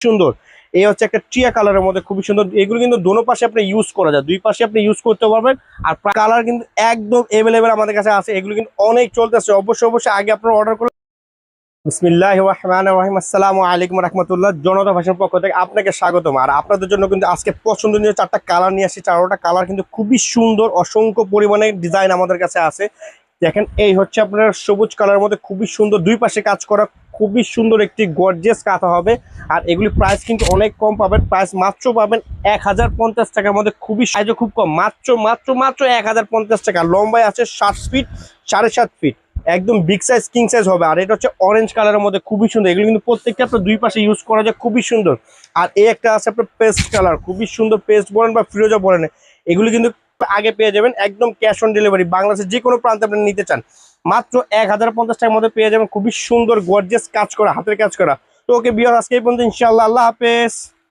সুন্দর। এই হচ্ছে একটা টিয়া কালারের মধ্যে খুবই সুন্দর। এগুলো কিন্তু দোনো পাশে আপনি ইউজ করা যায়, দুই পাশে আপনি ইউজ করতে পারবেন। আর কালার কিন্তু একদম এভেলেবেল আমাদের কাছে আছে। এগুলো কিন্তু অনেক চলতেছে, অবশ্যই অবশ্যই আগে আপনারা অর্ডার করলে। বিসমিল্লাহির রহমানির রহিম। আসসালামু আলাইকুম রাহমাতুল্লাহ। জনতা ফ্যাশনের পক্ষ থেকে আপনাকে স্বাগতম। আর আপনাদের জন্য কিন্তু আজকে পছন্দনীয় 4টা কালার নিয়ে আসছি। 4টা কালার কিন্তু খুবই সুন্দর, অসংখ্য পরিমাণে ডিজাইন আমাদের কাছে আছে। দেখেন, এই হচ্ছে আপনার সবুজ কালারের মধ্যে খুবই সুন্দর, দুই পাশে কাজ করা, খুবই সুন্দর একটি গর্জিয়াস কাঁথা হবে। আর এগুলি প্রাইস কিন্তু অনেক কম পাবেন, প্রাইস মাত্র পাবেন 1050 টাকার মধ্যে। খুবই সাইজও খুব কম, মাত্র মাত্র মাত্র 1050 টাকা। লম্বায় আছে 7 ফিট, 7.5 ফিট, একদম বিগ সাইজ কিং সাইজ হবে। আর এটা হচ্ছে অরেঞ্জ কালারের মধ্যে খুবই সুন্দর। এগুলো কিন্তু প্রত্যেকটা আপনার দুই পাশে ইউজ করা যায়, খুবই সুন্দর। আর এই একটা আছে আপনার পেস্ট কালার, খুবই সুন্দর, পেস্ট বলেন বা ফিরোজা বলেন, এগুলো কিন্তু আগে পেয়ে যাবেন একদম ক্যাশ অন ডেলিভারি। বাংলাদেশের যে কোনো প্রান্তে আপনি নিতে চান মাত্র 1050 টাকার মধ্যে পেয়ে যাবেন। খুবই সুন্দর গর্জিয়াস কাজ করা, হাতের কাজ করা। তো ওকে বিয়ার, আজকে এই পর্যন্ত, ইনশাআল্লাহ। আল্লাহ হাফেজ।